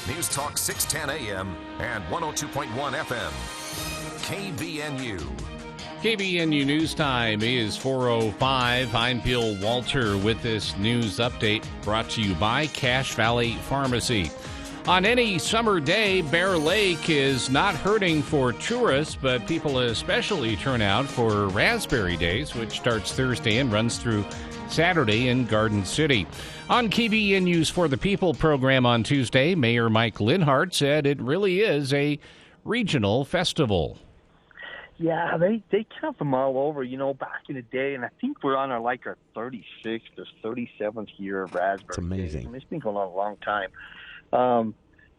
News Talk 610 AM and 102.1 FM. KBNU. KBNU News Time is 4:05. I'm Bill Walter with this news update brought to you by Cache Valley Pharmacy. On any summer day, Bear Lake is not hurting for tourists, but people especially turn out for Raspberry Days, which starts Thursday and runs through Saturday in Garden City. On KBNU's For the People program on Tuesday, Mayor Mike Linhart said it really is a regional festival. Yeah, they come from all over, back in the day, and I think we're on our 36th or 37th year of Raspberry It's amazing. Days. It's been going on a long time.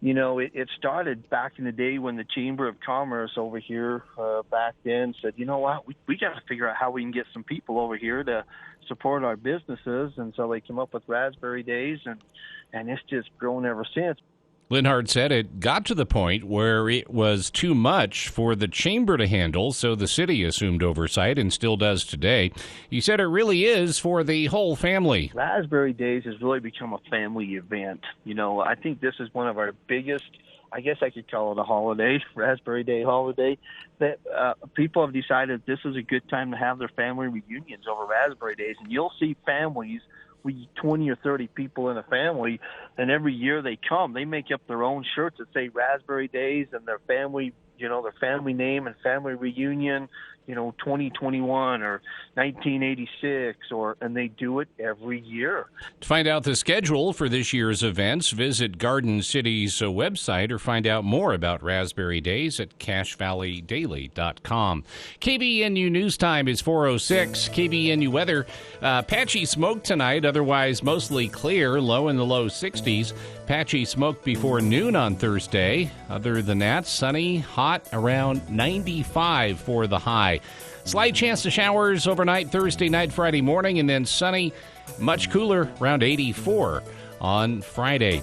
It started back in the day when the Chamber of Commerce over here back then said, you know what, we got to figure out how we can get some people over here to support our businesses, and so they came up with Raspberry Days, and it's just grown ever since. Linhart said it got to the point where it was too much for the chamber to handle, so the city assumed oversight and still does today. He said it really is for the whole family. Raspberry Days has really become a family event. I think this is one of our biggest, I guess I could call it a holiday, Raspberry Day holiday, that people have decided this is a good time to have their family reunions over Raspberry Days. And you'll see families, 20 or 30 people in a family, and every year they come, they make up their own shirts that say Raspberry Days and their family, their family name and family reunion, 2021 or 1986, and they do it every year. To find out the schedule for this year's events, visit Garden City's website or find out more about Raspberry Days at cachevalleydaily.com. KBNU News Time is 4:06. KBNU weather, patchy smoke tonight, otherwise mostly clear, low in the low 60s. Patchy smoke before noon on Thursday. Other than that, sunny, hot, around 95 for the high. Slight chance of showers overnight Thursday night, Friday morning, and then sunny, much cooler, around 84 on Friday.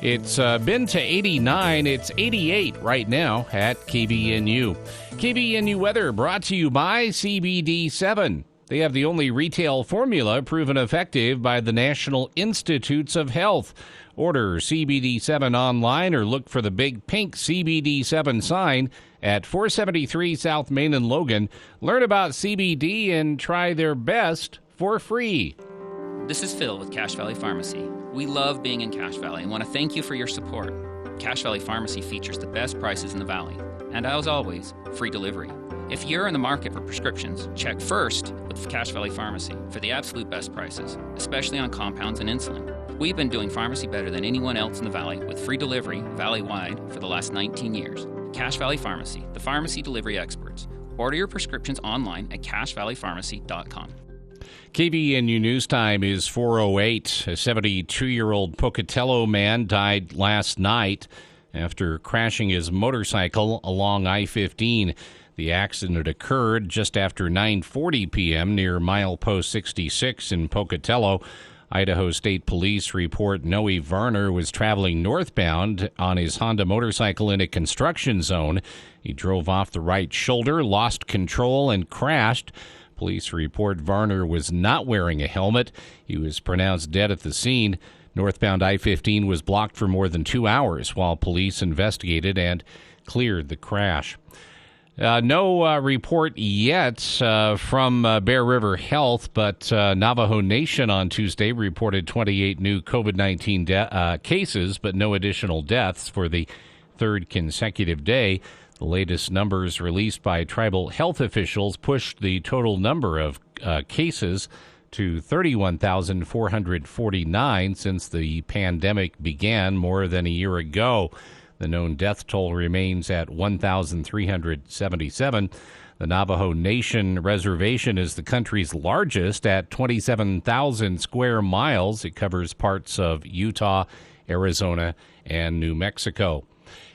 It's been to 89. It's 88 right now at KBNU. KBNU weather brought to you by CBD7. They have the only retail formula proven effective by the National Institutes of Health. Order CBD7 online or look for the big pink CBD7 sign at 473 South Main and Logan. Learn about CBD and try their best for free. This is Phil with Cache Valley Pharmacy. We love being in Cache Valley and want to thank you for your support. Cache Valley Pharmacy features the best prices in the valley, and as always, free delivery. If you're in the market for prescriptions, check first with Cache Valley Pharmacy for the absolute best prices, especially on compounds and insulin. We've been doing pharmacy better than anyone else in the valley with free delivery valley-wide for the last 19 years. Cache Valley Pharmacy, the pharmacy delivery experts. Order your prescriptions online at cachevalleypharmacy.com. KBNU News Time is 4:08. A 72-year-old Pocatello man died last night after crashing his motorcycle along I-15. The accident occurred just after 9:40 p.m. near milepost 66 in Pocatello. Idaho State Police report Noe Varner was traveling northbound on his Honda motorcycle in a construction zone. He drove off the right shoulder, lost control, and crashed. Police report Varner was not wearing a helmet. He was pronounced dead at the scene. Northbound I-15 was blocked for more than 2 hours while police investigated and cleared the crash. No report yet from Bear River Health, but Navajo Nation on Tuesday reported 28 new COVID-19 cases, but no additional deaths for the third consecutive day. The latest numbers released by tribal health officials pushed the total number of cases to 31,449 since the pandemic began more than a year ago. The known death toll remains at 1,377. The Navajo Nation Reservation is the country's largest at 27,000 square miles. It covers parts of Utah, Arizona, and New Mexico.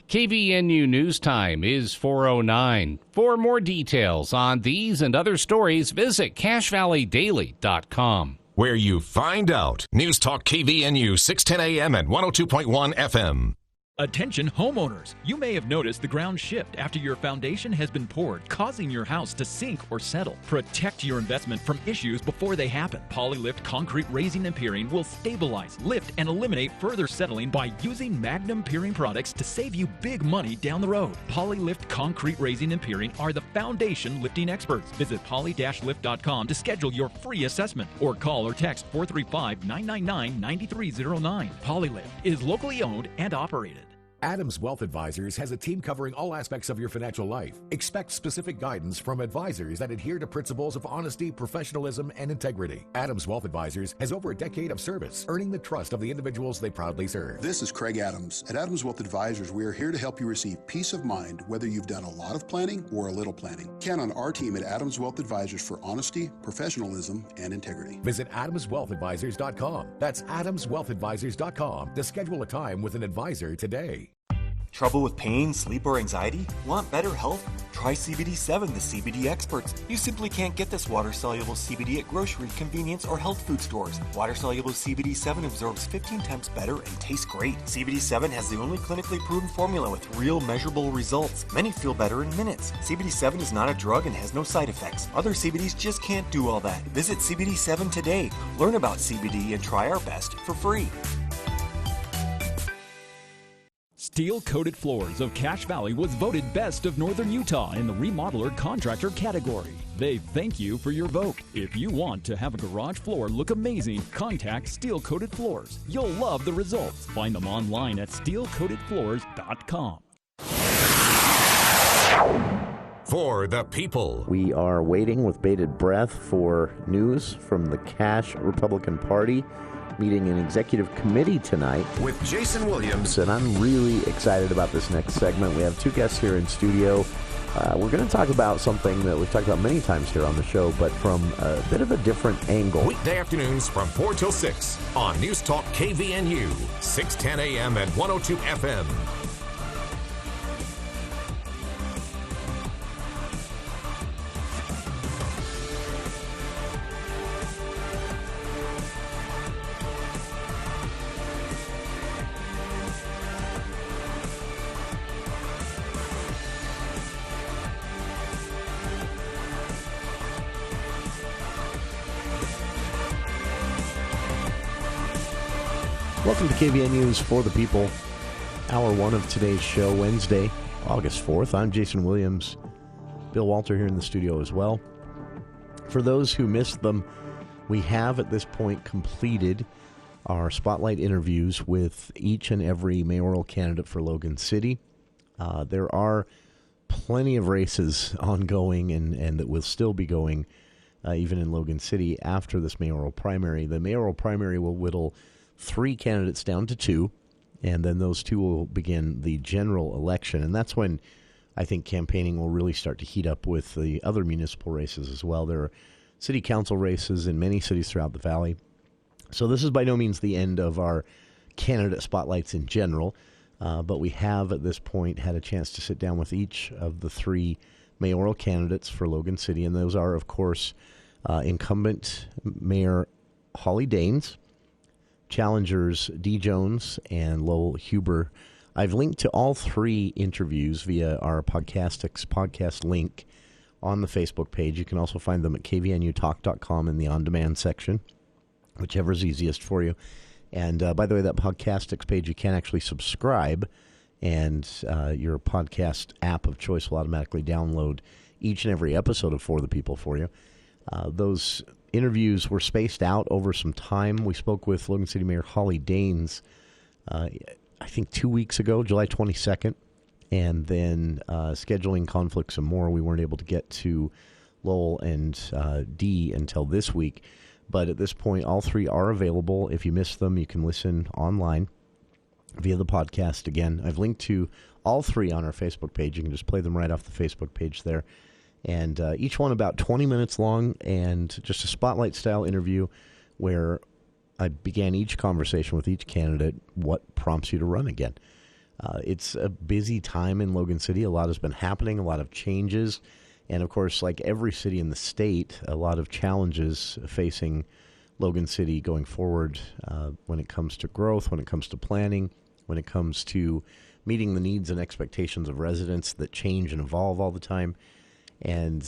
KBNU News Time is 4:09. For more details on these and other stories, visit cachevalleydaily.com. Where you find out. News Talk KBNU 610 AM and 102.1 FM. Attention homeowners! You may have noticed the ground shift after your foundation has been poured, causing your house to sink or settle. Protect your investment from issues before they happen. Polylift Concrete Raising and Piering will stabilize, lift, and eliminate further settling by using Magnum Piering products to save you big money down the road. Polylift Concrete Raising and Piering are the foundation lifting experts. Visit poly-lift.com to schedule your free assessment or call or text 435-999-9309. Polylift is locally owned and operated. Adams Wealth Advisors has a team covering all aspects of your financial life. Expect specific guidance from advisors that adhere to principles of honesty, professionalism, and integrity. Adams Wealth Advisors has over a decade of service, earning the trust of the individuals they proudly serve. This is Craig Adams. At Adams Wealth Advisors, we are here to help you receive peace of mind, whether you've done a lot of planning or a little planning. Count on our team at Adams Wealth Advisors for honesty, professionalism, and integrity. Visit AdamsWealthAdvisors.com. That's AdamsWealthAdvisors.com to schedule a time with an advisor today. Trouble with pain, sleep, or anxiety? Want better health? Try CBD7, the CBD experts. You simply can't get this water-soluble CBD at grocery, convenience, or health food stores. Water-soluble CBD7 absorbs 15 times better and tastes great. CBD7 has the only clinically proven formula with real measurable results. Many feel better in minutes. CBD7 is not a drug and has no side effects. Other CBDs just can't do all that. Visit CBD7 today. Learn about CBD and try our best for free. Steel-coated floors of Cache Valley was voted Best of Northern Utah in the Remodeler Contractor category. They thank you for your vote. If you want to have a garage floor look amazing, contact Steel-Coated Floors. You'll love the results. Find them online at steelcoatedfloors.com. For the people. We are waiting with bated breath for news from the Cache Republican Party meeting an executive committee tonight With Jason Williams. and I'm really excited about this next segment. We have two guests here in studio. We're going to talk about something that we've talked about many times here on the show, but from a bit of a different angle. Weekday afternoons from 4 till 6 on News Talk KVNU, 610 AM and 102 FM. Welcome to KVN News for the People, hour one of today's show, Wednesday, August 4th. I'm Jason Williams. Bill Walter here in the studio as well. For those who missed them, we have at this point completed our spotlight interviews with each and every mayoral candidate for Logan City. There are plenty of races ongoing and that will still be going even in Logan City after this mayoral primary. The mayoral primary will whittle 3 candidates down to 2, and then those 2 will begin the general election. And that's when I think campaigning will really start to heat up with the other municipal races as well. There are city council races in many cities throughout the valley. So this is by no means the end of our candidate spotlights in general, but we have at this point had a chance to sit down with each of the 3 mayoral candidates for Logan City, and those are, of course, incumbent Mayor Holly Daines, challengers D. Jones and Lowell Huber. I've linked to all 3 interviews via our podcast link on the Facebook page. You can also find them at kvnutalk.com in the on-demand section, whichever is easiest for you. And by the way, that Podcastics page, you can actually subscribe, and your podcast app of choice will automatically download each and every episode of For the People for you. Those interviews were spaced out over some time. We spoke with Logan City Mayor Holly Daines, I think 2 weeks ago, July 22nd, and then scheduling conflicts and more, we weren't able to get to Lowell and Dee until this week. But at this point, all 3 are available. If you missed them, you can listen online via the podcast. Again, I've linked to all 3 on our Facebook page. You can just play them right off the Facebook page there. And each one about 20 minutes long, and just a spotlight-style interview where I began each conversation with each candidate, what prompts you to run again. It's a busy time in Logan City. A lot has been happening, a lot of changes. And, of course, like every city in the state, a lot of challenges facing Logan City going forward when it comes to growth, when it comes to planning, when it comes to meeting the needs and expectations of residents that change and evolve all the time. And,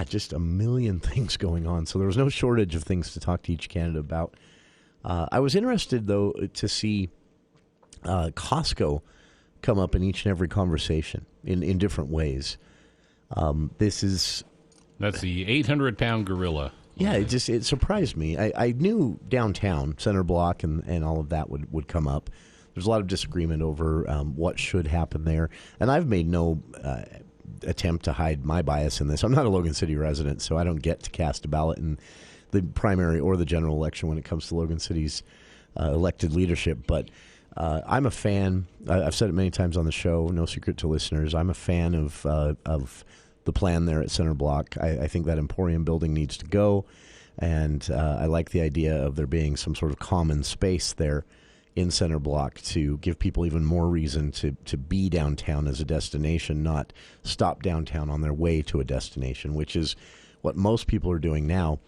just a million things going on. So there was no shortage of things to talk to each candidate about. I was interested, though, to see Costco come up in each and every conversation in different ways. That's the 800-pound gorilla. Yeah, it surprised me. I knew downtown, Center Block, and all of that would come up. There's a lot of disagreement over what should happen there. And I've made no attempt to hide my bias in this. I'm not a Logan City resident, so I don't get to cast a ballot in the primary or the general election when it comes to Logan City's elected leadership. But I'm a fan. I've said it many times on the show, no secret to listeners. I'm a fan of the plan there at Center Block. I think that Emporium building needs to go, and I like the idea of there being some sort of common space there in Center Block to give people even more reason to be downtown as a destination, not stop downtown on their way to a destination, which is what most people are doing now.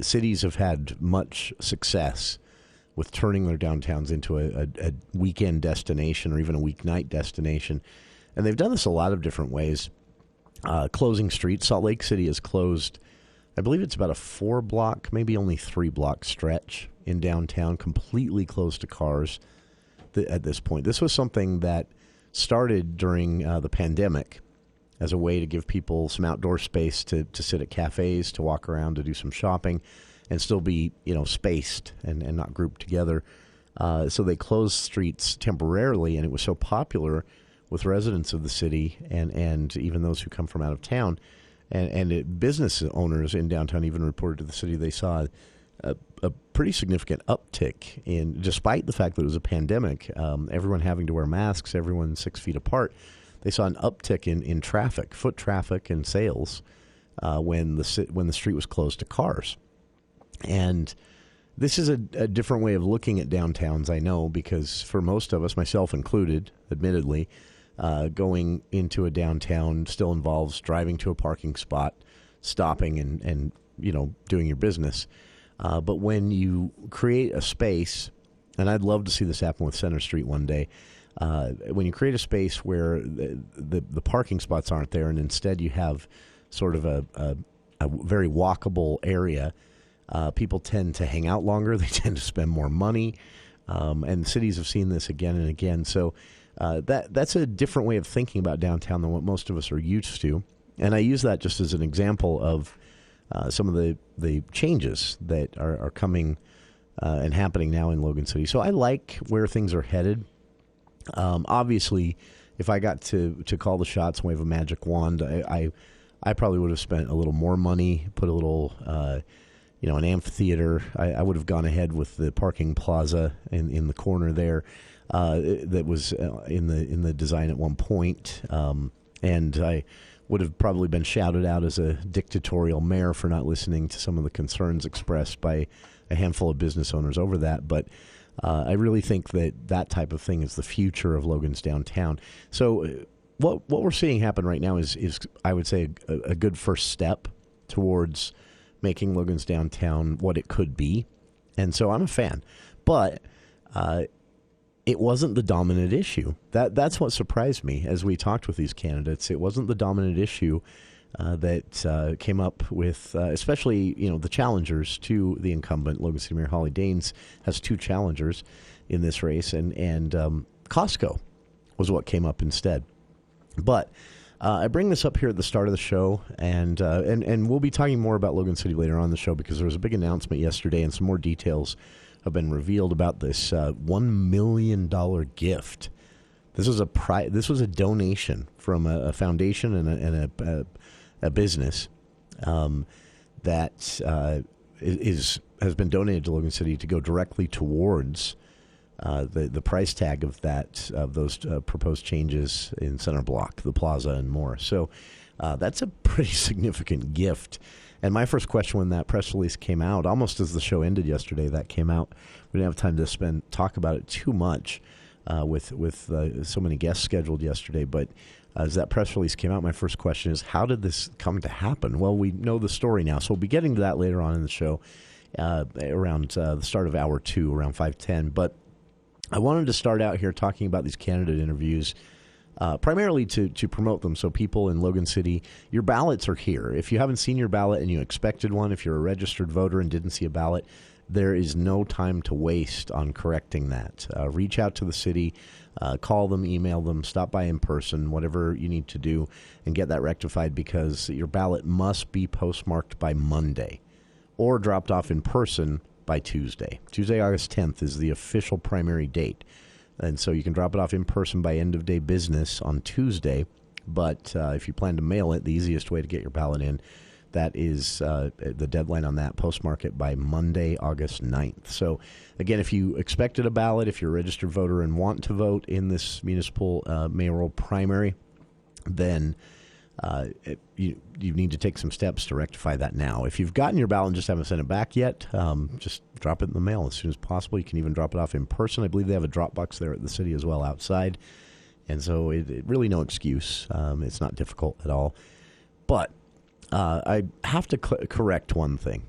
Cities have had much success with turning their downtowns into a weekend destination or even a weeknight destination, and they've done this a lot of different ways. Closing streets. Salt Lake City has closed, I believe it's about a 4-block, maybe only 3-block stretch in downtown, completely closed to cars at this point. This was something that started during the pandemic as a way to give people some outdoor space to sit at cafes, to walk around, to do some shopping, and still be, spaced and not grouped together. So they closed streets temporarily, and it was so popular with residents of the city and even those who come from out of town. And business owners in downtown even reported to the city they saw a pretty significant uptick in, despite the fact that it was a pandemic, everyone having to wear masks, everyone 6 feet apart. They saw an uptick in traffic, foot traffic and sales when the street was closed to cars. And this is a different way of looking at downtowns, I know, because for most of us, myself included, admittedly, going into a downtown still involves driving to a parking spot, stopping and doing your business. But when you create a space, and I'd love to see this happen with Center Street one day, when you create a space where the parking spots aren't there and instead you have sort of a very walkable area, people tend to hang out longer. They tend to spend more money. And cities have seen this again and again. So that's a different way of thinking about downtown than what most of us are used to. And I use that just as an example of some of the changes that are coming and happening now in Logan City. So I like where things are headed. Obviously, if I got to call the shots and wave a magic wand, I probably would have spent a little more money, put a little, an amphitheater. I would have gone ahead with the parking plaza in the corner there that was in the design at one point. And I would have probably been shouted out as a dictatorial mayor for not listening to some of the concerns expressed by a handful of business owners over that. But I really think that type of thing is the future of Logan's downtown. So what we're seeing happen right now is I would say a good first step towards making Logan's downtown what it could be. And so I'm a fan. But it wasn't the dominant issue. That's what surprised me as we talked with these candidates. It wasn't the dominant issue that came up with, especially the challengers to the incumbent. Logan City Mayor Holly Daines has two challengers in this race, and Costco was what came up instead. But I bring this up here at the start of the show, and we'll be talking more about Logan City later on in the show because there was a big announcement yesterday, and some more details have been revealed about this $1 million gift. This was a donation from a foundation and a business that has been donated to Logan City to go directly towards the price tag of those proposed changes in Center Block, the plaza, and more. So that's a pretty significant gift. And my first question when that press release came out, almost as the show ended yesterday, that came out. We didn't have time to talk about it too much with so many guests scheduled yesterday. But as that press release came out, my first question is, how did this come to happen? Well, we know the story now, so we'll be getting to that later on in the show around the start of hour 2, around 5:10. But I wanted to start out here talking about these candidate interviews, primarily to promote them. So people in Logan City, your ballots are here. If you haven't seen your ballot and you expected one, if you're a registered voter and didn't see a ballot, there is no time to waste on correcting that. Reach out to the city, call them, email them, stop by in person, whatever you need to do, and get that rectified, because your ballot must be postmarked by Monday or dropped off in person by Tuesday. Tuesday, August 10th is the official primary date. And so you can drop it off in person by end of day business on Tuesday. But if you plan to mail it, the easiest way to get your ballot in, that is the deadline on that. Postmark it by Monday, August 9th. So, again, if you expected a ballot, if you're a registered voter and want to vote in this municipal mayoral primary, then you need to take some steps to rectify that now. If you've gotten your ballot and just haven't sent it back yet, just drop it in the mail as soon as possible. You can even drop it off in person. I believe they have a drop box there at the city as well outside. And so it really no excuse. It's not difficult at all. But I have to correct one thing.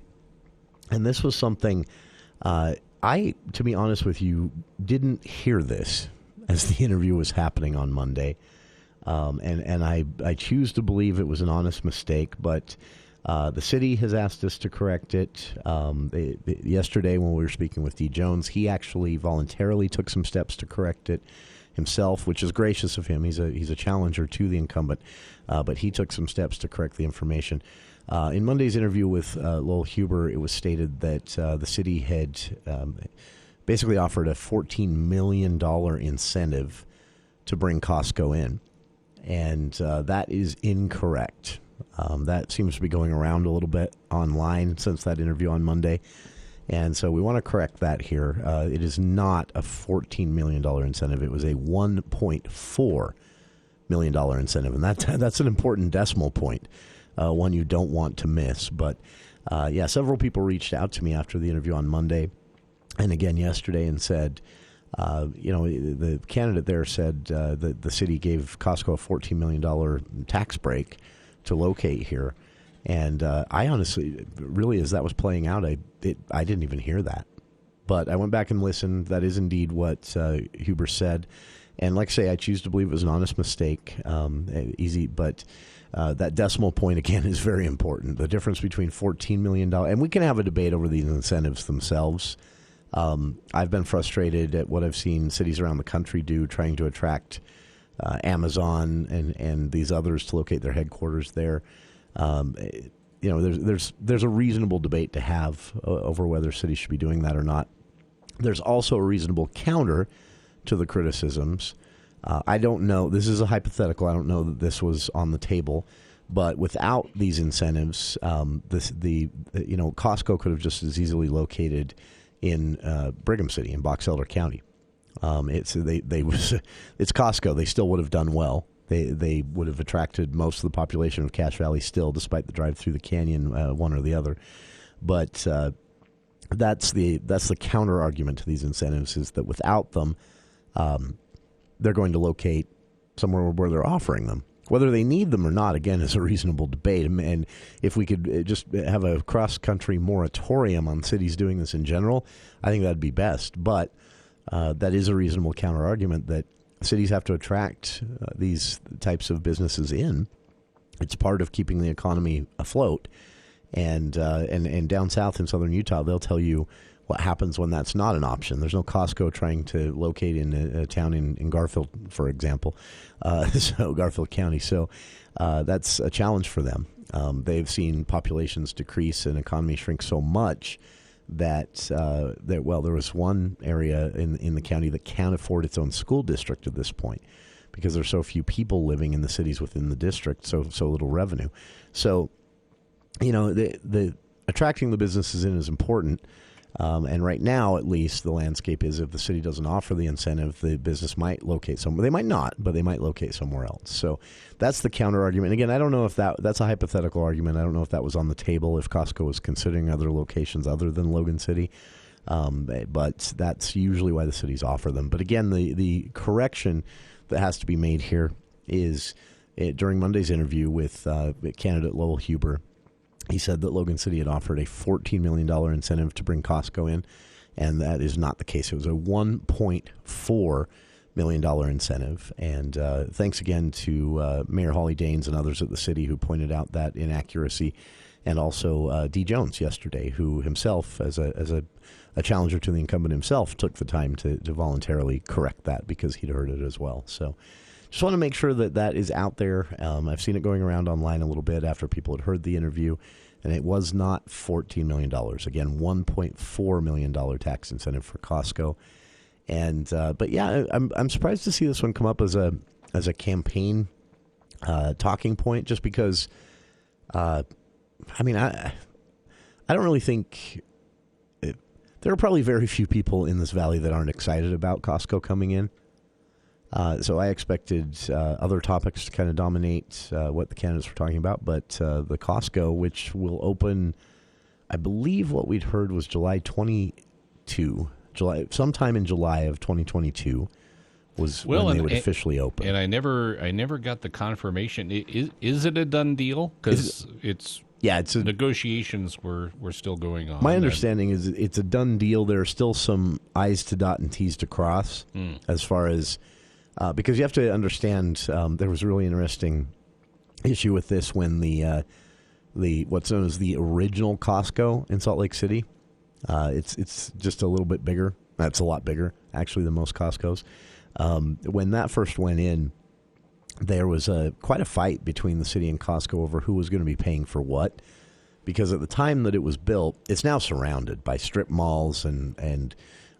And this was something to be honest with you, didn't hear this as the interview was happening on Monday. And I choose to believe it was an honest mistake, but the city has asked us to correct it. Yesterday when we were speaking with D. Jones, he actually voluntarily took some steps to correct it himself, which is gracious of him. He's a challenger to the incumbent, but he took some steps to correct the information. In Monday's interview with Lowell Huber, it was stated that the city had basically offered a $14 million incentive to bring Costco in. And that is incorrect. That seems to be going around a little bit online since that interview on Monday. And so we want to correct that here. It is not a $14 million incentive. It was a $1.4 million incentive. And that's an important decimal point, one you don't want to miss. But, several people reached out to me after the interview on Monday and again yesterday and said, the candidate there said that the city gave Costco a $14 million tax break to locate here. And I honestly, really, as that was playing out, I didn't even hear that. But I went back and listened. That is indeed what Huber said. And like I say, I choose to believe it was an honest mistake. Easy, but that decimal point, again, is very important. The difference between $14 million, and we can have a debate over these incentives themselves. I've been frustrated at what I've seen cities around the country do, trying to attract Amazon and these others to locate their headquarters there. There's a reasonable debate to have over whether cities should be doing that or not. There's also a reasonable counter to the criticisms. I don't know. This is a hypothetical. I don't know that this was on the table. But without these incentives, Costco could have just as easily located in Brigham City in Box Elder County. It's Costco. They still would have done well. They would have attracted most of the population of Cache Valley still, despite the drive through the canyon, one or the other. But that's the counter argument to these incentives, is that without them, they're going to locate somewhere where they're offering them. Whether they need them or not, again, is a reasonable debate. And if we could just have a cross-country moratorium on cities doing this in general, I think that'd be best. But that is a reasonable counter-argument that cities have to attract these types of businesses in. It's part of keeping the economy afloat. And down south in southern Utah, they'll tell you what happens when that's not an option. There's no Costco trying to locate in a town in Garfield, for example, so Garfield County. So that's a challenge for them. They've seen populations decrease and economy shrink so much that there was one area in the county that can't afford its own school district at this point because there's so few people living in the cities within the district, so little revenue. So, the attracting the businesses in is important. And right now, at least, the landscape is if the city doesn't offer the incentive, the business might locate somewhere. They might not, but they might locate somewhere else. So that's the counter argument. Again, I don't know if that's a hypothetical argument. I don't know if that was on the table, if Costco was considering other locations other than Logan City. But that's usually why the cities offer them. But again, the correction that has to be made here is during Monday's interview with candidate Lowell Huber, he said that Logan City had offered a $14 million incentive to bring Costco in. and that is not the case. It was a $1.4 million incentive, and thanks again to Mayor Holly Daines and others at the city who pointed out that inaccuracy, and also D. Jones yesterday, who himself, as a challenger to the incumbent himself, took the time to voluntarily correct that because he'd heard it as well. So just want to make sure that that is out there. I've seen it going around online a little bit after people had heard the interview, and it was not $14 million. Again, $1.4 million tax incentive for Costco. And but yeah, I'm surprised to see this one come up as a campaign talking point, just because I don't really think there are probably very few people in this valley that aren't excited about Costco coming in. So I expected other topics to kind of dominate what the candidates were talking about, but the Costco, which will open, I believe what we'd heard was sometime in July of 2022 was when they would officially open. And I never got the confirmation. Is it a done deal? Because negotiations were still going on. My understanding is it's a done deal. There are still some I's to dot and T's to cross as far as because you have to understand there was a really interesting issue with this when the what's known as the original Costco in Salt Lake City. It's just a little bit bigger. That's a lot bigger, actually, than most Costco's. When that first went in, there was quite a fight between the city and Costco over who was going to be paying for what. Because at the time that it was built, it's now surrounded by strip malls and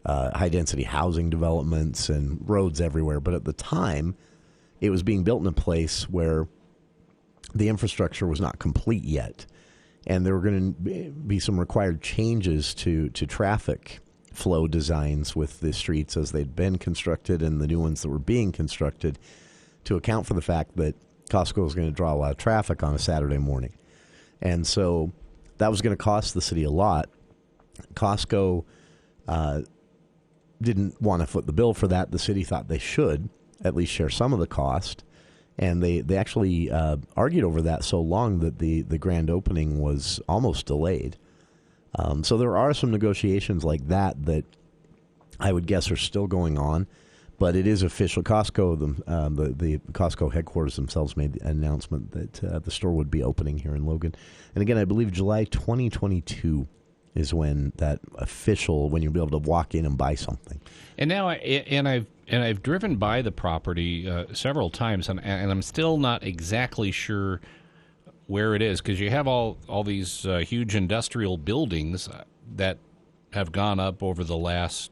high-density housing developments and roads everywhere. But at the time, it was being built in a place where the infrastructure was not complete yet. And there were going to be some required changes to traffic flow designs with the streets as they'd been constructed and the new ones that were being constructed to account for the fact that Costco was going to draw a lot of traffic on a Saturday morning. And so that was going to cost the city a lot. Costco didn't want to foot the bill for that. The city thought they should at least share some of the cost. And they actually argued over that so long that the grand opening was almost delayed. So there are some negotiations like that I would guess are still going on. But it is official. Costco, the Costco headquarters themselves made the announcement that the store would be opening here in Logan. And again, I believe July 2022 is when you'll be able to walk in and buy something. And now, I've driven by the property several times, and I'm still not exactly sure where it is, because you have all these huge industrial buildings that have gone up over the last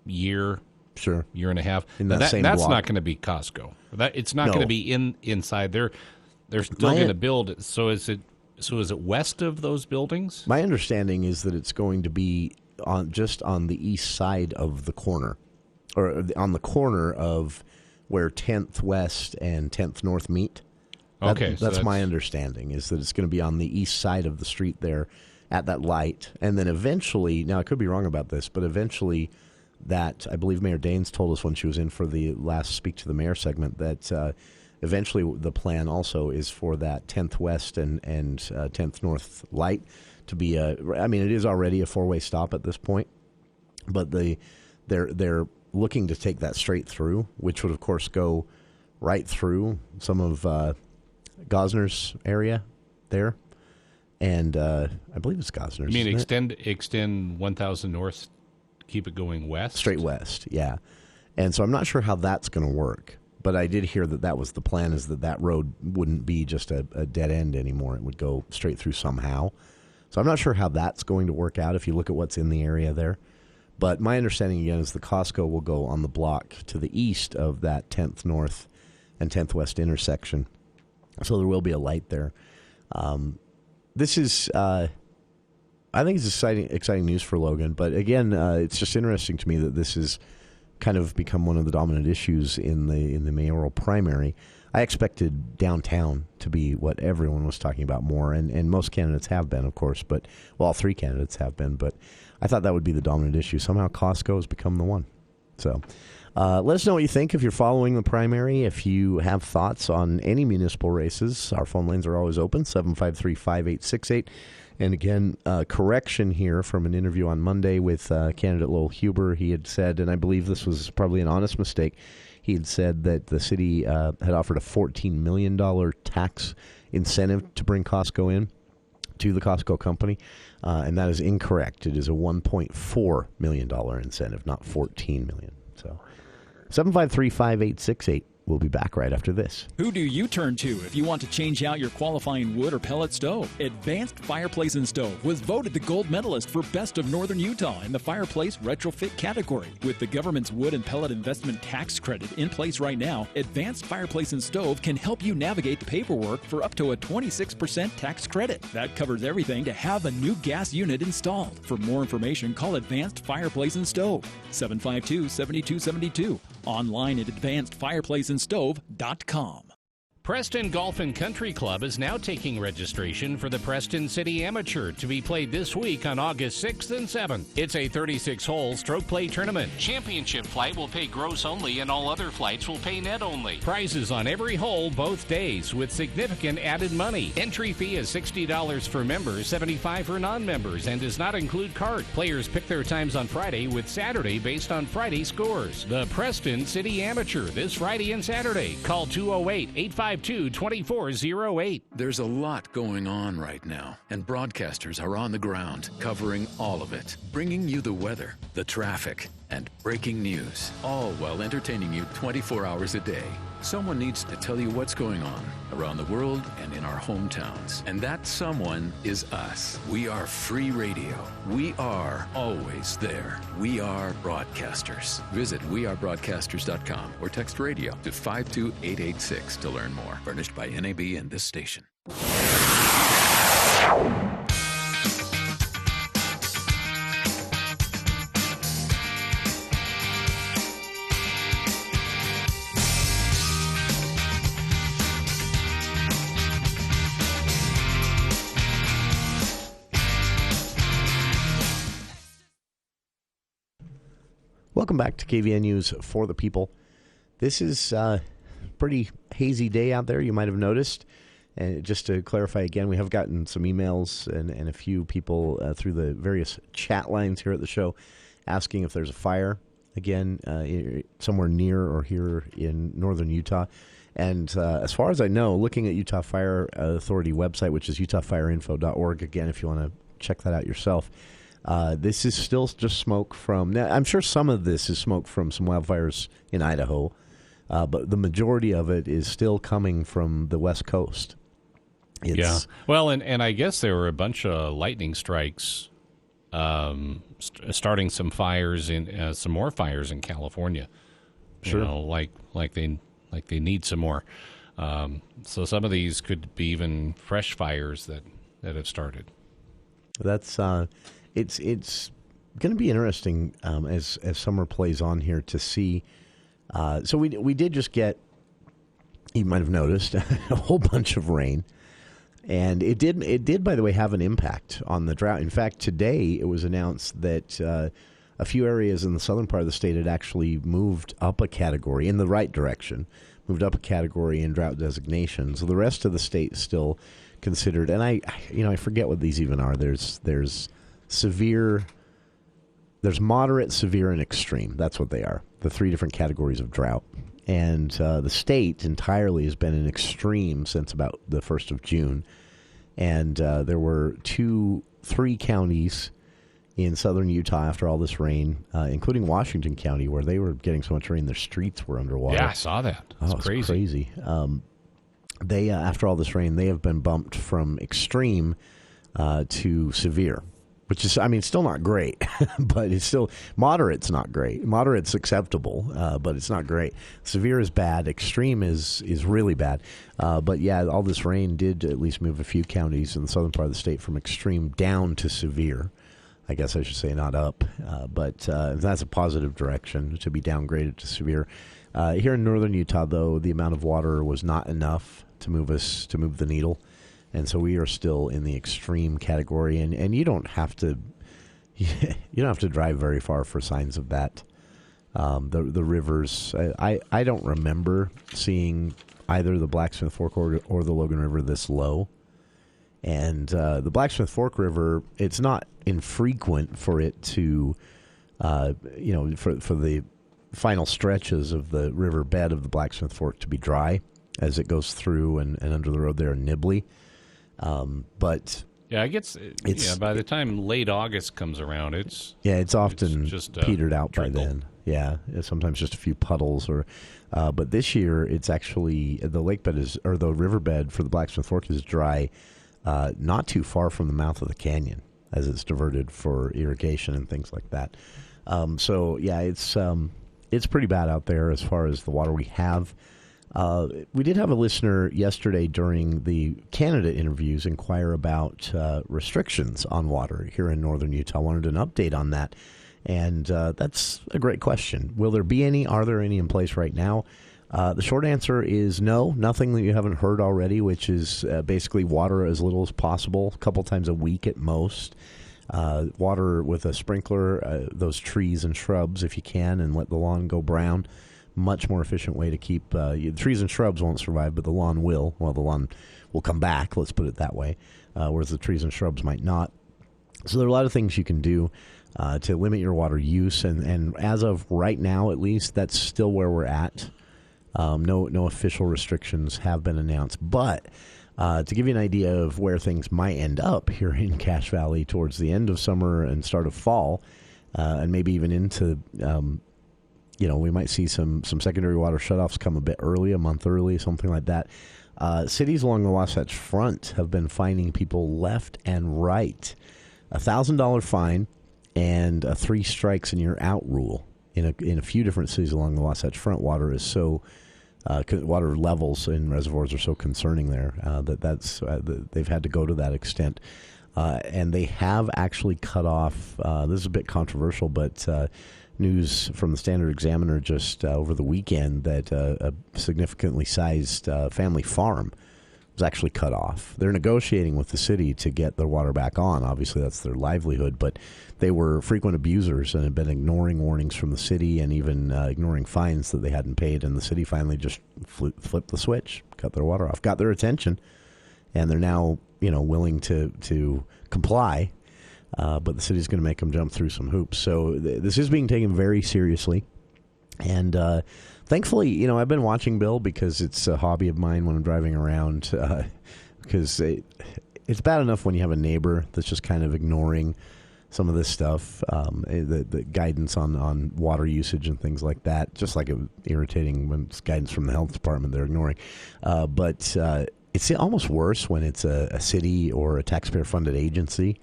year. Sure, year and a half. That's block. Not going to be Costco. It's not going to be inside. They're still going to build it. So is it west of those buildings? My understanding is that it's going to be just on the east side of the corner, or on the corner of where 10th West and 10th North meet. That's my understanding, is that it's going to be on the east side of the street there at that light. And then eventually, now I could be wrong about this, but eventually that, I believe Mayor Daines told us when she was in for the last Speak to the Mayor segment, that eventually the plan also is for that 10th West and 10th North light to be it is already a four-way stop at this point, but they're looking to take that straight through, which would of course go right through some of Gosner's area there, and I believe it's Gosner's. You mean extend 1000 North, keep it going west? Straight west, yeah. And so I'm not sure how that's going to work, but I did hear that was the plan, is that road wouldn't be just a dead end anymore. It would go straight through somehow. So I'm not sure how that's going to work out if you look at what's in the area there. But my understanding, again, is the Costco will go on the block to the east of that 10th North and 10th West intersection. So there will be a light there. This is, I think it's exciting news for Logan. But again, it's just interesting to me that this has kind of become one of the dominant issues in the mayoral primary. I expected downtown to be what everyone was talking about more, and most candidates have been, of course, but all three candidates have been. But I thought that would be the dominant issue. Somehow Costco has become the one. So let us know what you think if you're following the primary. If you have thoughts on any municipal races, our phone lines are always open, 753-5868. And again, correction here from an interview on Monday with candidate Lowell Huber. He had said, and I believe this was probably an honest mistake, he had said that the city had offered a $14 million tax incentive to bring Costco in to the Costco company, and that is incorrect. It is a $1.4 million incentive, not $14 million. So 753-5868. We'll be back right after this. Who do you turn to if you want to change out your qualifying wood or pellet stove? Advanced Fireplace and Stove was voted the gold medalist for Best of Northern Utah in the fireplace retrofit category. With the government's wood and pellet investment tax credit in place right now, Advanced Fireplace and Stove can help you navigate the paperwork for up to a 26% tax credit. That covers everything to have a new gas unit installed. For more information, call Advanced Fireplace and Stove, 752-7272. Online at advancedfireplaceandstove.com. Preston Golf and Country Club is now taking registration for the Preston City Amateur to be played this week on August 6th and 7th. It's a 36-hole stroke play tournament. Championship flight will pay gross only and all other flights will pay net only. Prizes on every hole both days with significant added money. Entry fee is $60 for members, $75 for non-members, and does not include cart. Players pick their times on Friday with Saturday based on Friday scores. The Preston City Amateur this Friday and Saturday. Call 208-852-2408. There's a lot going on right now, and broadcasters are on the ground covering all of it, bringing you the weather, the traffic, and breaking news, all while entertaining you 24 hours a day. Someone needs to tell you what's going on around the world and in our hometowns. And that someone is us. We are free radio. We are always there. We are broadcasters. Visit wearebroadcasters.com or text radio to 52886 to learn more. Furnished by NAB and this station. Welcome back to KVN News for the People. This is a pretty hazy day out there, you might have noticed. And just to clarify again, we have gotten some emails and a few people through the various chat lines here at the show asking if there's a fire, again, somewhere near or here in northern Utah. And as far as I know, looking at Utah Fire Authority website, which is utahfireinfo.org, again, if you want to check that out yourself, this is still just smoke from... Now, I'm sure some of this is smoke from some wildfires in Idaho, but the majority of it is still coming from the West Coast. Yeah. Well, and I guess there were a bunch of lightning strikes starting some fires in some more fires in California. Sure. You know, like they need some more. So some of these could be even fresh fires that have started. That's it's going to be interesting as summer plays on here to see. So we did just get, you might have noticed, a whole bunch of rain, and it did by the way have an impact on the drought. In fact, today it was announced that a few areas in the southern part of the state had actually moved up a category in the right direction, moved up a category in drought designation. So the rest of the state is still considered, and I forget what these even are. There's severe, there's moderate, severe, and extreme. That's what they are, the three different categories of drought. And the state entirely has been in extreme since about the 1st of June. And there were 3 counties in southern Utah after all this rain, including Washington County, where they were getting so much rain their streets were underwater. Yeah, I saw that. It's crazy. They after all this rain, they have been bumped from extreme to severe, which is, I mean, still not great, but it's still, moderate's not great. Moderate's acceptable, but it's not great. Severe is bad. Extreme is really bad. But yeah, all this rain did at least move a few counties in the southern part of the state from extreme down to severe. I guess I should say not up, but that's a positive direction to be downgraded to severe. Here in northern Utah, though, the amount of water was not enough to move the needle. And so we are still in the extreme category, and you don't have to drive very far for signs of that. The rivers, I don't remember seeing either the Blacksmith Fork or the Logan River this low, And the Blacksmith Fork River, it's not infrequent for it to, for the final stretches of the river bed of the Blacksmith Fork to be dry as it goes through and under the road there in Nibley. But yeah, I guess by the time late August comes around, it's often just petered out trickle. by then. Yeah, sometimes just a few puddles but this year it's actually the the riverbed for the Blacksmith Fork is dry, not too far from the mouth of the canyon as it's diverted for irrigation and things like that. It's pretty bad out there as far as the water we have. We did have a listener yesterday during the candidate interviews inquire about restrictions on water here in northern Utah. I wanted an update on that, and that's a great question. Will there be any? Are there any in place right now? The short answer is no, nothing that you haven't heard already, which is basically water as little as possible, a couple times a week at most. Water with a sprinkler, those trees and shrubs if you can, and let the lawn go brown. Much more efficient way to keep trees and shrubs won't survive, but the lawn will. Well, the lawn will come back, let's put it that way, whereas the trees and shrubs might not. So there are a lot of things you can do to limit your water use, and as of right now, at least, that's still where we're at. No official restrictions have been announced, but to give you an idea of where things might end up here in Cache Valley towards the end of summer and start of fall, and maybe even into, we might see some secondary water shutoffs come a bit early, a month early, something like that. Cities along the Wasatch Front have been fining people left and right. $1,000 fine and a 3 strikes and you're out rule in a few different cities along the Wasatch Front. Water is so water levels in reservoirs are so concerning there that they've had to go to that extent, and they have actually cut off. This is a bit controversial, but news from the Standard Examiner just over the weekend that a significantly sized family farm was actually cut off. They're negotiating with the city to get their water back on. Obviously, that's their livelihood, but they were frequent abusers and had been ignoring warnings from the city and even ignoring fines that they hadn't paid, and the city finally just flipped the switch, cut their water off, got their attention, and they're now willing to comply, but the city's going to make them jump through some hoops. So this is being taken very seriously, and thankfully, I've been watching Bill because it's a hobby of mine when I'm driving around, because it's bad enough when you have a neighbor that's just kind of ignoring some of this stuff, the guidance on water usage and things like that, just like it was irritating when it's guidance from the health department they're ignoring. But it's almost worse when it's a city or a taxpayer-funded agency.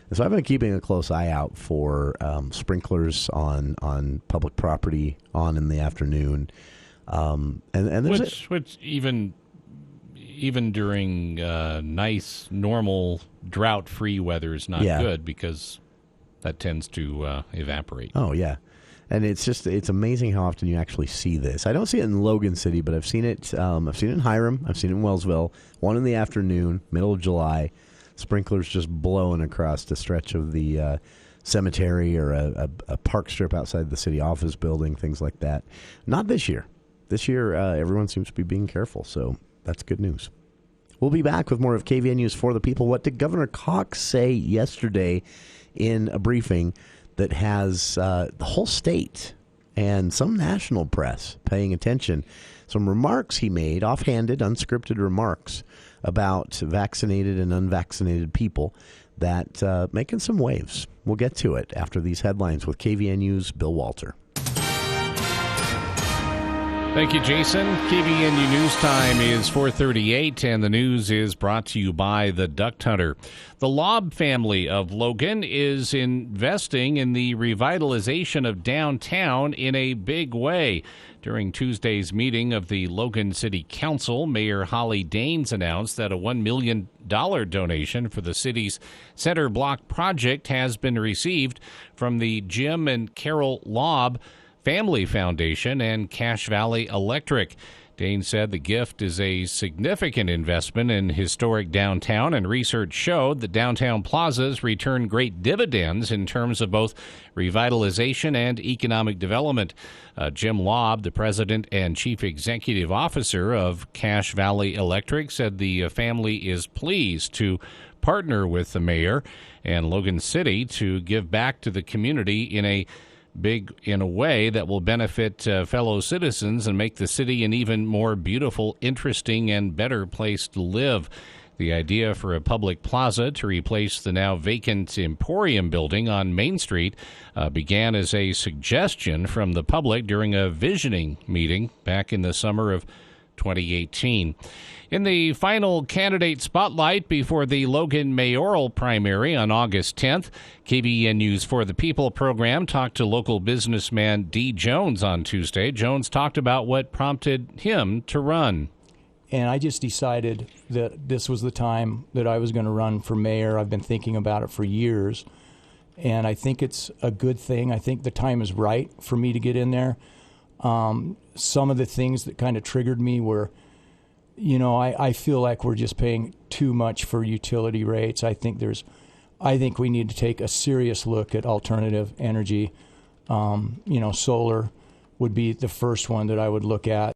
And so I've been keeping a close eye out for sprinklers on public property in the afternoon, and there's which even during nice, normal, drought-free weather is not good because that tends to evaporate. Oh yeah, and it's amazing how often you actually see this. I don't see it in Logan City, but I've seen it. I've seen it in Hiram. I've seen it in Wellsville. One in the afternoon, middle of July. Sprinklers just blowing across the stretch of the cemetery or a park strip outside the city office building, things like that. Not this year. This year, everyone seems to be being careful, so that's good news. We'll be back with more of KVN News for the People. What did Governor Cox say yesterday in a briefing that has the whole state and some national press paying attention? Some remarks he made, offhanded, unscripted remarks about vaccinated and unvaccinated people that making some waves. We'll get to it after these headlines with KVNU's Bill Walter. Thank you, Jason. KVNU News Time is 4:38, and the news is brought to you by the Duck Hunter. The Lobb family of Logan is investing in the revitalization of downtown in a big way. During Tuesday's meeting of the Logan City Council, Mayor Holly Daines announced that a $1 million donation for the city's Center Block project has been received from the Jim and Carol Lobb Family Foundation and Cache Valley Electric. Dane said the gift is a significant investment in historic downtown, and research showed that downtown plazas return great dividends in terms of both revitalization and economic development. Jim Lobb, the president and chief executive officer of Cache Valley Electric, said the family is pleased to partner with the mayor and Logan City to give back to the community in a way that will benefit fellow citizens and make the city an even more beautiful, interesting, and better place to live. The idea for a public plaza to replace the now vacant Emporium building on Main Street began as a suggestion from the public during a visioning meeting back in the summer of 2018. In the final candidate spotlight before the Logan mayoral primary on August 10th, KBN News for the People program talked to local businessman D. Jones on Tuesday. Jones talked about what prompted him to run. And I just decided that this was the time that I was going to run for mayor. I've been thinking about it for years, and I think it's a good thing. I think the time is right for me to get in there. Some of the things that kind of triggered me were, I feel like we're just paying too much for utility rates. I think we need to take a serious look at alternative energy. Solar would be the first one that I would look at.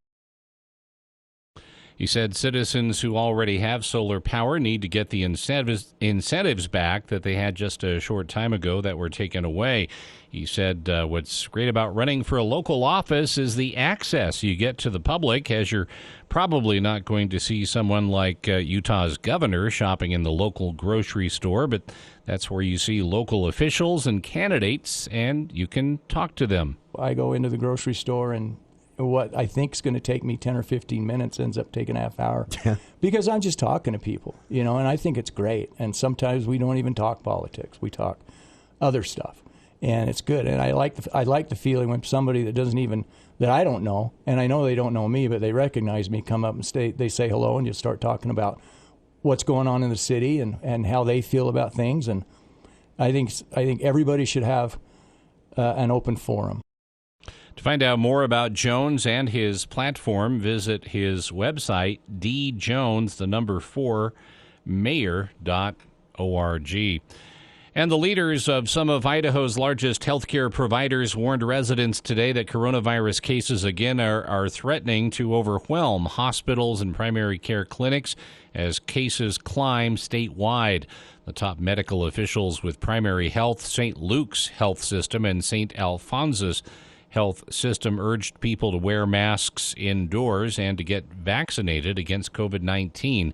He said citizens who already have solar power need to get the incentives back that they had just a short time ago that were taken away. He said what's great about running for a local office is the access you get to the public, as you're probably not going to see someone like Utah's governor shopping in the local grocery store, but that's where you see local officials and candidates, and you can talk to them. I go into the grocery store, and what I think is going to take me 10 or 15 minutes ends up taking a half hour because I'm just talking to people, and I think it's great. And sometimes we don't even talk politics. We talk other stuff, and it's good. And I like the feeling when somebody that I don't know, and I know they don't know me, but they recognize me, come up and they say hello, and you start talking about what's going on in the city and how they feel about things. And I think everybody should have an open forum. To find out more about Jones and his platform, visit his website, djones4mayor.org. And the leaders of some of Idaho's largest healthcare providers warned residents today that coronavirus cases again are threatening to overwhelm hospitals and primary care clinics as cases climb statewide. The top medical officials with Primary Health, St. Luke's Health System, and St. Alphonsus Health System urged people to wear masks indoors and to get vaccinated against COVID-19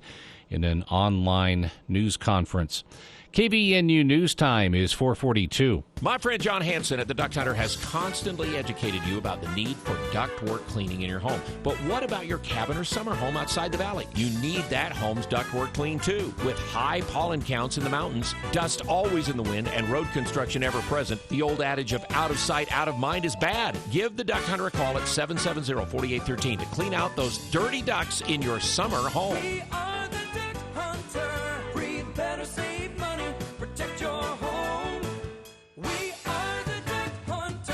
in an online news conference. KBNU News Time is 4:42. My friend John Hansen at the Duct Hunter has constantly educated you about the need for ductwork cleaning in your home. But what about your cabin or summer home outside the valley? You need that home's ductwork cleaned too. With high pollen counts in the mountains, dust always in the wind, and road construction ever present, the old adage of out of sight, out of mind is bad. Give the Duct Hunter a call at 770-4813 to clean out those dirty ducts in your summer home. We are the Duct Hunter. Breathe better, save money, protect your home. We are the Duct Hunter.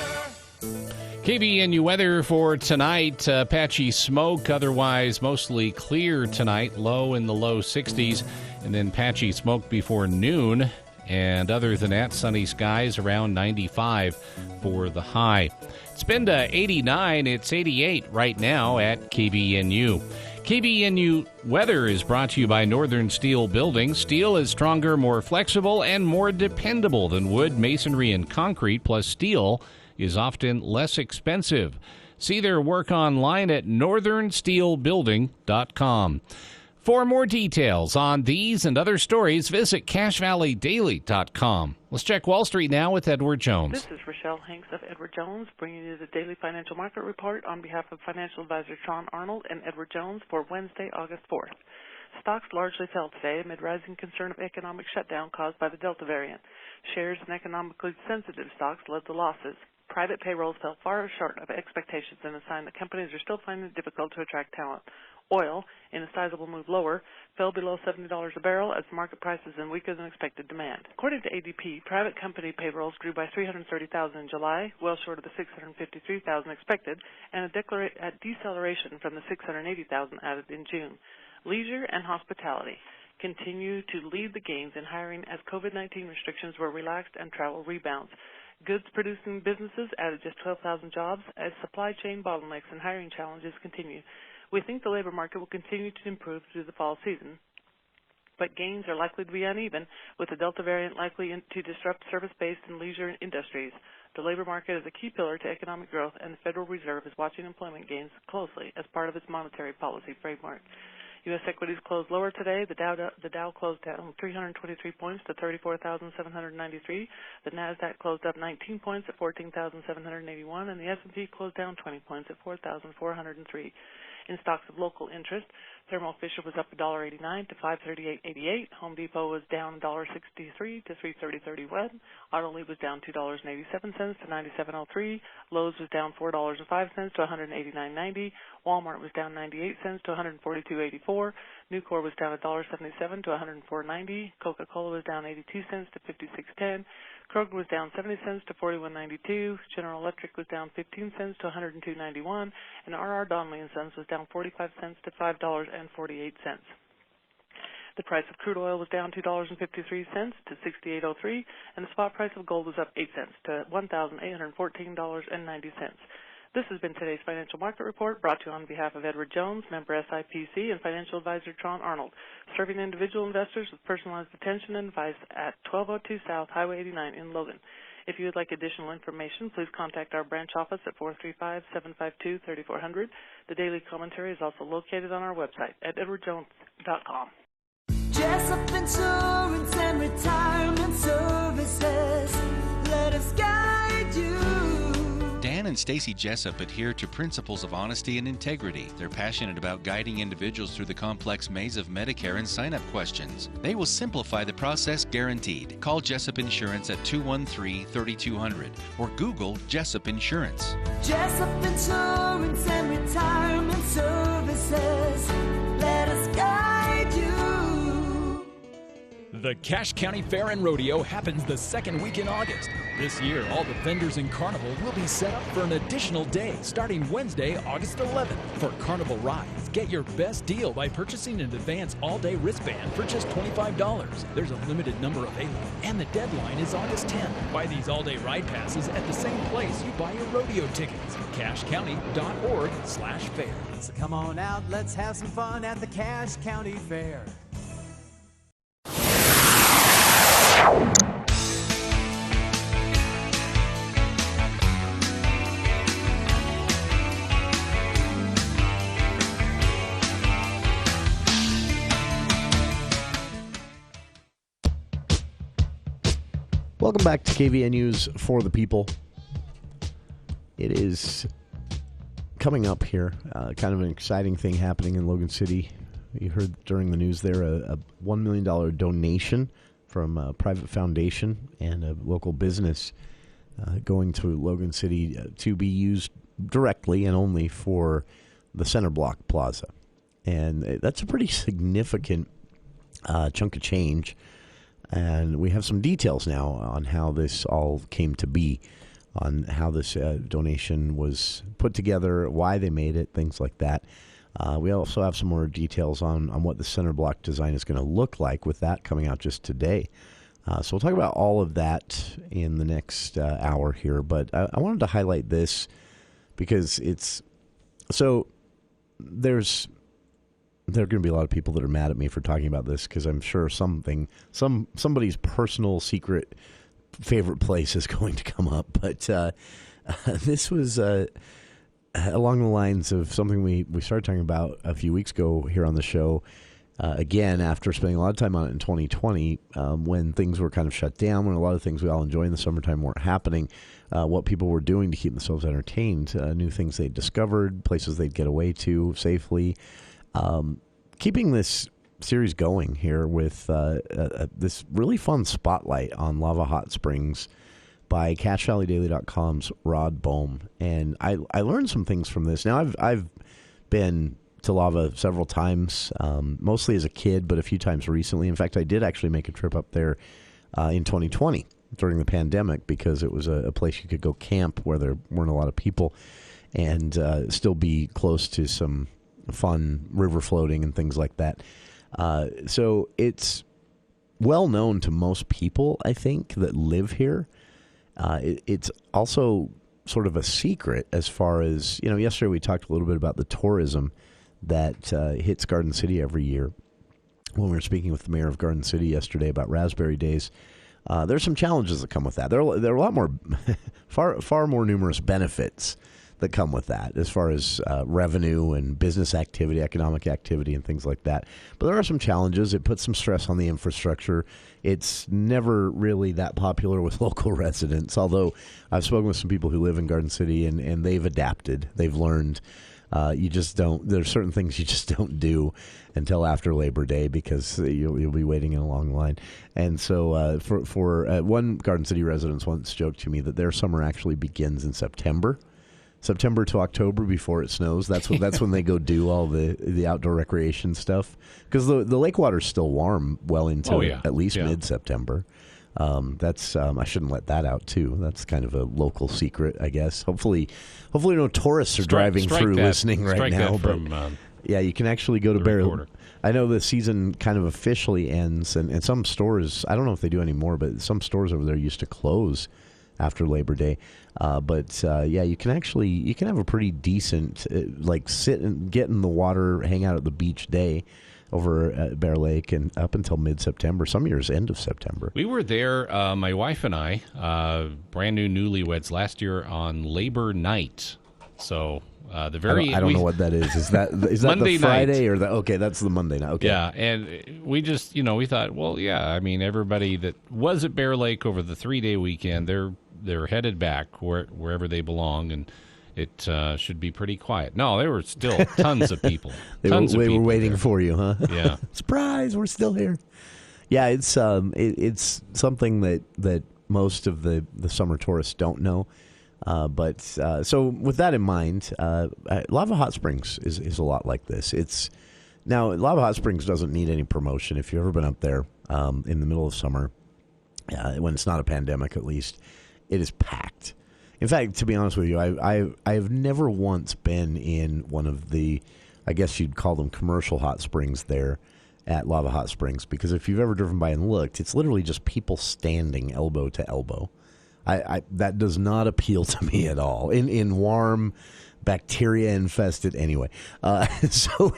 KBNU weather for tonight, patchy smoke, otherwise mostly clear tonight, low in the low 60s, and then patchy smoke before noon. And other than that, sunny skies around 95 for the high. It's been to 89. It's 88 right now at KBNU. KBNU weather is brought to you by Northern Steel Building. Steel is stronger, more flexible, and more dependable than wood, masonry, and concrete, plus steel is often less expensive. See their work online at northernsteelbuilding.com. For more details on these and other stories, visit CashValleyDaily.com. Let's check Wall Street now with Edward Jones. This is Rochelle Hanks of Edward Jones, bringing you the daily financial market report on behalf of financial advisor Sean Arnold and Edward Jones for Wednesday, August 4th. Stocks largely fell today amid rising concern of economic shutdown caused by the Delta variant. Shares in economically sensitive stocks led the losses. Private payrolls fell far short of expectations and a sign that companies are still finding it difficult to attract talent. Oil, in a sizable move lower, fell below $70 a barrel as market prices and weaker than expected demand. According to ADP, private company payrolls grew by 330,000 in July, well short of the 653,000 expected, and a deceleration from the 680,000 added in June. Leisure and hospitality continue to lead the gains in hiring as COVID-19 restrictions were relaxed and travel rebounds. Goods-producing businesses added just 12,000 jobs as supply chain bottlenecks and hiring challenges continue. We think the labor market will continue to improve through the fall season. but gains are likely to be uneven, with the Delta variant likely to disrupt service-based and leisure industries. The labor market is a key pillar to economic growth, and the Federal Reserve is watching employment gains closely as part of its monetary policy framework. U.S. equities closed lower today. The Dow closed down 323 points to 34,793. The Nasdaq closed up 19 points at 14,781, and the S&P closed down 20 points at 4,403. In stocks of local interest, Thermo Fisher was up $1.89 to $538.88. Home Depot was down $1.63 to $330.31. Autolead was down $2.87 to $97.03. Lowe's was down $4.05 to $189.90. Walmart was down 98 cents to $142.84. Nucor was down $1.77 to $104.90. Coca-Cola was down 82 cents to $56.10. Kroger was down 70 cents to $41.92. General Electric was down 15 cents to $102.91. And R.R. Donnelley & Sons was down 45 cents to $5.48. The price of crude oil was down $2.53 to $68.03, and the spot price of gold was up 8 cents to $1,814.90. This has been today's Financial Market Report, brought to you on behalf of Edward Jones, member SIPC, and financial advisor Tron Arnold, serving individual investors with personalized attention and advice at 1202 South Highway 89 in Logan. If you would like additional information, please contact our branch office at 435-752-3400. The daily commentary is also located on our website at edwardjones.com. Jessup Insurance and Retirement Services, let us guide you. Dan and Stacy Jessup adhere to principles of honesty and integrity. They're passionate about guiding individuals through the complex maze of Medicare and sign-up questions. They will simplify the process guaranteed. Call Jessup Insurance at 213-3200 or Google Jessup Insurance. Jessup Insurance and Retirement Services, let us guide you. The Cache County Fair and Rodeo happens the second week in August. This year, all the vendors in Carnival will be set up for an additional day starting Wednesday, August 11th. For Carnival rides, get your best deal by purchasing an advance all-day wristband for just $25. There's a limited number available, and the deadline is August 10th. Buy these all-day ride passes at the same place you buy your rodeo tickets, cachecounty.org/fair. So come on out, let's have some fun at the Cache County Fair. Welcome back to KVN News for the People. It is coming up here, kind of an exciting thing happening in Logan City. You heard during the news there a $1 million donation from a private foundation and a local business going to Logan City to be used directly and only for the Center Block Plaza. And that's a pretty significant chunk of change. And we have some details now on how this all came to be, on how this donation was put together, why they made it, things like that. We also have some more details on what the center block design is going to look like, with that coming out just today. So we'll talk about all of that in the next hour here. But I wanted to highlight this because there are going to be a lot of people that are mad at me for talking about this, because I'm sure somebody's personal secret favorite place is going to come up. But this was along the lines of something we started talking about a few weeks ago here on the show. Again, after spending a lot of time on it in 2020, when things were kind of shut down, when a lot of things we all enjoy in the summertime weren't happening, what people were doing to keep themselves entertained, new things they'd discovered, places they'd get away to safely. Keeping this series going here with this really fun spotlight on Lava Hot Springs by CacheValleyDaily.com's Rod Bohm. And I learned some things from this. Now, I've been to Lava several times, mostly as a kid, but a few times recently. In fact, I did actually make a trip up there in 2020 during the pandemic, because it was a place you could go camp where there weren't a lot of people and still be close to some fun river floating and things like that. So it's well known to most people, I think, that live here. It's also sort of a secret as far as, yesterday we talked a little bit about the tourism that hits Garden City every year. when we were speaking with the mayor of Garden City yesterday about Raspberry Days. There's some challenges that come with that. There are a lot more, far more numerous benefits that come with that as far as revenue and business activity, economic activity, and things like that. But there are some challenges. It puts some stress on the infrastructure. It's never really that popular with local residents, although I've spoken with some people who live in Garden City, and they've adapted. They've learned. You just don't. There's certain things you just don't do until after Labor Day because you'll be waiting in a long line. And so, for one Garden City resident once joked to me that their summer actually begins in September to October before it snows. That's when they go do all the outdoor recreation stuff because the lake water's still warm well into at least mid-September. I shouldn't let that out too. That's kind of a local secret, I guess. Hopefully no tourists are driving through listening right now. But you can actually go to Bear Lake. I know the season kind of officially ends, and some stores, I don't know if they do anymore, but some stores over there used to close after Labor Day. You can have a pretty decent sit and get in the water, hang out at the beach day over at Bear Lake and up until mid-September, some years end of September. We were there, my wife and I, brand new newlyweds last year on Labor Night. So I don't know what that is. Is that Monday the Friday night. or okay? That's the Monday night. Okay. Yeah, and we just we thought, well, yeah. I mean, everybody that was at Bear Lake over the 3-day weekend, they're headed back wherever they belong, and it should be pretty quiet. No, there were still tons of people. They were waiting there for you, huh? Yeah. Surprise! We're still here. Yeah, it's something that most of the summer tourists don't know. So with that in mind, Lava Hot Springs is a lot like this. Now Lava Hot Springs doesn't need any promotion. If you've ever been up there in the middle of summer, when it's not a pandemic, at least, it is packed. In fact, to be honest with you, I have never once been in one of the, I guess you'd call them commercial hot springs there at Lava Hot Springs, because if you've ever driven by and looked, it's literally just people standing elbow to elbow. That does not appeal to me at all. In warm, bacteria infested anyway. So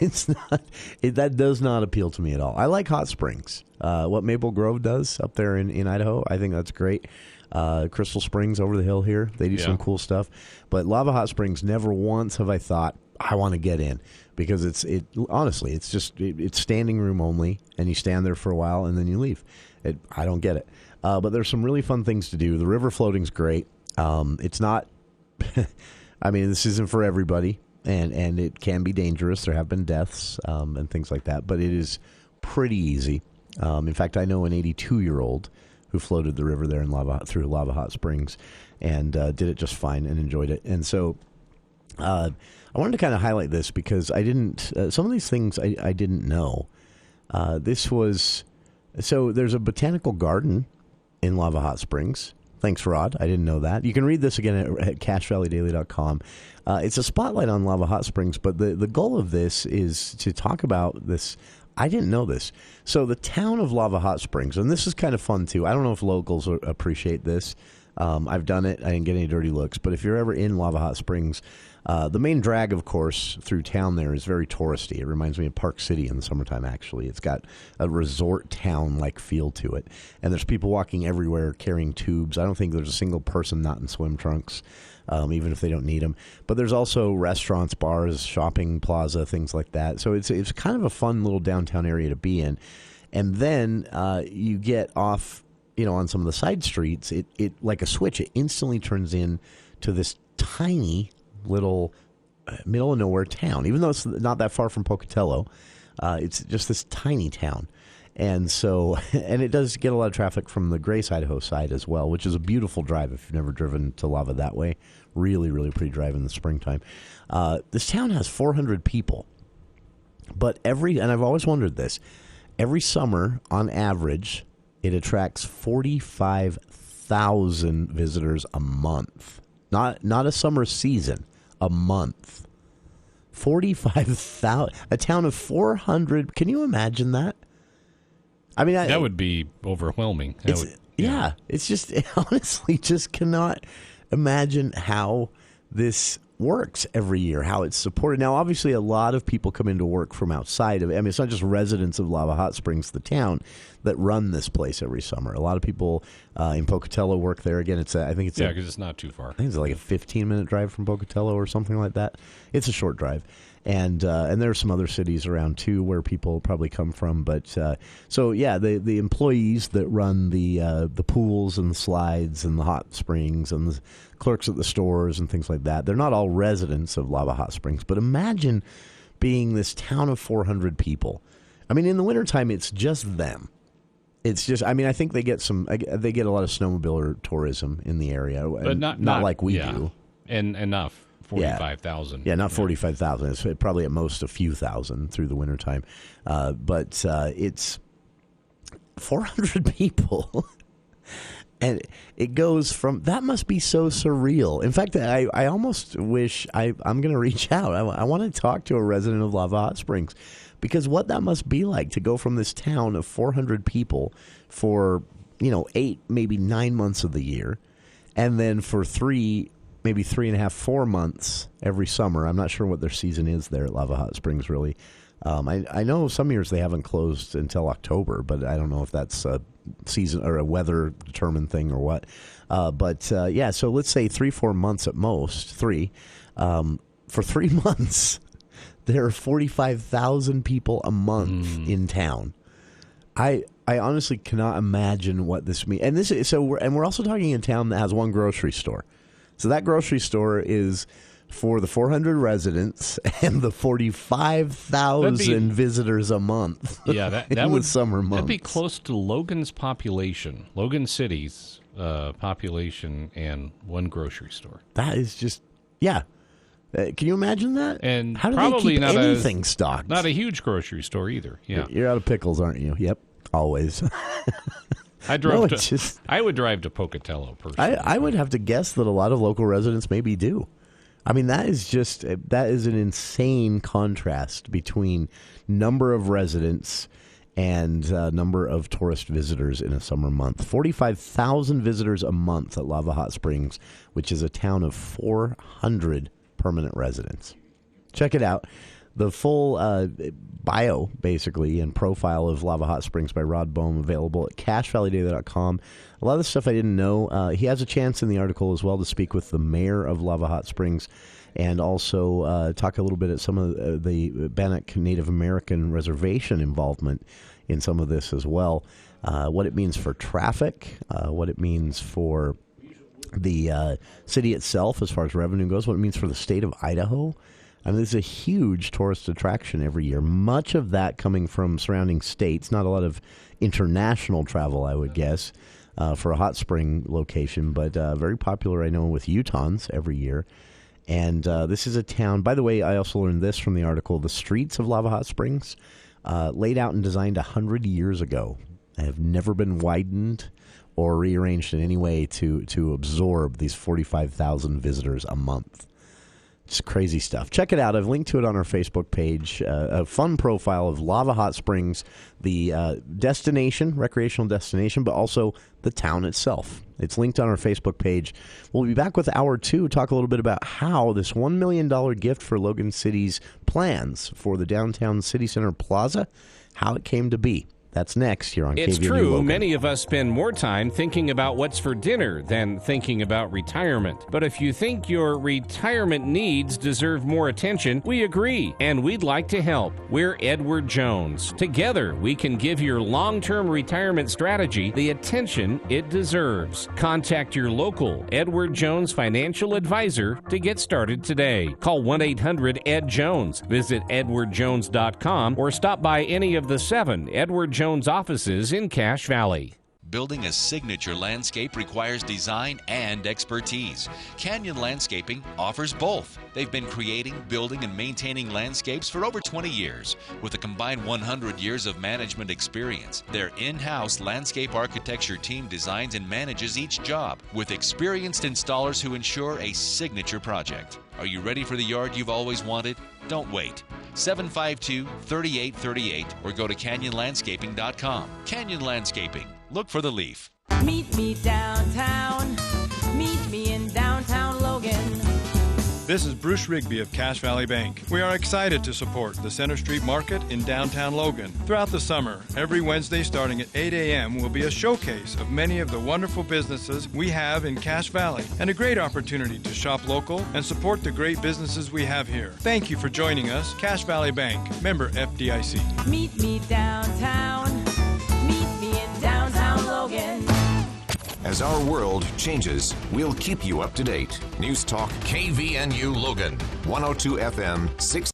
that does not appeal to me at all. I like hot springs. What Maple Grove does up there in Idaho, I think that's great. Crystal Springs over the hill here, they do some cool stuff. But Lava Hot Springs, never once have I thought I want to get in, because honestly, it's standing room only, and you stand there for a while and then you leave. I don't get it. But there's some really fun things to do. The river floating's great. It's not, I mean, this isn't for everybody, and it can be dangerous. There have been deaths and things like that, but it is pretty easy. In fact, I know an 82-year-old who floated the river there through Lava Hot Springs and did it just fine and enjoyed it. And so I wanted to kind of highlight this because I didn't, some of these things I didn't know. So there's a botanical garden in Lava Hot Springs. Thanks, Rod. I didn't know that. You can read this again at CashValleyDaily.com. It's a spotlight on Lava Hot Springs, but the goal of this is to talk about this. I didn't know this. So the town of Lava Hot Springs, and this is kind of fun too. I don't know if locals appreciate this. I've done it. I didn't get any dirty looks. But if you're ever in Lava Hot Springs, the main drag, of course, through town there is very touristy. It reminds me of Park City in the summertime, actually. It's got a resort town-like feel to it. And there's people walking everywhere carrying tubes. I don't think there's a single person not in swim trunks, even if they don't need them. But there's also restaurants, bars, shopping plaza, things like that. So it's kind of a fun little downtown area to be in. And then you get off, on some of the side streets, it like a switch, it instantly turns into this tiny little middle of nowhere town. Even though it's not that far from Pocatello, it's just this tiny town. And so, and it does get a lot of traffic from the Grace, Idaho side as well, which is a beautiful drive if you've never driven to Lava that way. Really, really pretty drive in the springtime. This town has 400 people. But and I've always wondered this, every summer, on average, it attracts 45,000 visitors a month. Not a summer season, a month. 45,000. A town of 400. Can you imagine that? I mean, that would be overwhelming. It's just, honestly, just cannot imagine how this works every year, how it's supported. Now, obviously, a lot of people come into work from outside of it. I mean, it's not just residents of Lava Hot Springs, the town, that run this place every summer. A lot of people in Pocatello work there. Again, because it's not too far. I think it's like a 15-minute drive from Pocatello or something like that. It's a short drive. And there are some other cities around, too, where people probably come from. But the employees that run the pools and the slides and the hot springs and the clerks at the stores and things like that, they're not all residents of Lava Hot Springs. But imagine being this town of 400 people. I mean, in the wintertime, it's just them. It's just, I mean, I think they get a lot of snowmobile tourism in the area. But not like we do. And enough. 45,000. Yeah, not 45,000. It's probably at most a few thousand through the wintertime. But it's 400 people. And it goes from, that must be so surreal. In fact, I almost wish I'm going to reach out. I want to talk to a resident of Lava Hot Springs, because what that must be like to go from this town of 400 people for, 8, maybe 9 months of the year, and then for maybe 3.5, 4 months every summer. I'm not sure what their season is there at Lava Hot Springs, really. I know some years they haven't closed until October, but I don't know if that's a season or a weather determined thing or what. So let's say 3-4 months at most, for 3 months, there are 45,000 people a month in town. I honestly cannot imagine what this means. And we're also talking in a town that has one grocery store. So that grocery store is for the 400 residents and the 45,000 visitors a month. Yeah, that in would the summer months. That'd be close to Logan's population, Logan City's population, and one grocery store. That is just, yeah. Can you imagine that? And how do probably they keep anything stocked? Not a huge grocery store either. Yeah, you're out of pickles, aren't you? Yep, always. I would drive to Pocatello personally. I would have to guess that a lot of local residents maybe do. I mean, that is an insane contrast between number of residents and number of tourist visitors in a summer month. 45,000 visitors a month at Lava Hot Springs, which is a town of 400 permanent residents. Check it out. The full bio, basically, and profile of Lava Hot Springs by Rod Bohm available at cashvalleydaily.com. A lot of the stuff I didn't know. He has a chance in the article as well to speak with the mayor of Lava Hot Springs and also talk a little bit at some of the Bannock Native American reservation involvement in some of this as well. What it means for traffic, what it means for the city itself as far as revenue goes, what it means for the state of Idaho. I mean, there's a huge tourist attraction every year, much of that coming from surrounding states, not a lot of international travel, I would guess, for a hot spring location, but very popular, I know, with Utahns every year. And this is a town, by the way, I also learned this from the article, the streets of Lava Hot Springs, laid out and designed 100 years ago, have never been widened or rearranged in any way to absorb these 45,000 visitors a month. It's crazy stuff. Check it out. I've linked to it on our Facebook page. A fun profile of Lava Hot Springs, the destination, recreational destination, but also the town itself. It's linked on our Facebook page. We'll be back with Hour 2, talk a little bit about how this $1 million gift for Logan City's plans for the downtown city center plaza, how it came to be. That's next here on KVNU. It's true, Logan. Many of us spend more time thinking about what's for dinner than thinking about retirement. But if you think your retirement needs deserve more attention, we agree, and we'd like to help. We're Edward Jones. Together, we can give your long-term retirement strategy the attention it deserves. Contact your local Edward Jones financial advisor to get started today. Call 1-800-ED-JONES. Visit edwardjones.com or stop by any of the 7 Edward Jones offices in Cache Valley. Building a signature landscape requires design and expertise. Canyon Landscaping offers both. They've been creating, building, and maintaining landscapes for over 20 years. With a combined 100 years of management experience, their in-house landscape architecture team designs and manages each job with experienced installers who ensure a signature project. Are you ready for the yard you've always wanted? Don't wait. 752-3838 or go to canyonlandscaping.com. Canyon Landscaping. Look for the leaf. Meet me downtown. Meet me in downtown Logan. This is Bruce Rigby of Cache Valley Bank. We are excited to support the Center Street Market in downtown Logan. Throughout the summer, every Wednesday starting at 8 a.m. will be a showcase of many of the wonderful businesses we have in Cache Valley and a great opportunity to shop local and support the great businesses we have here. Thank you for joining us. Cache Valley Bank, member FDIC. Meet me downtown. Meet me in downtown Logan. As our world changes, we'll keep you up to date. News Talk KVNU Logan, 102 FM, 6.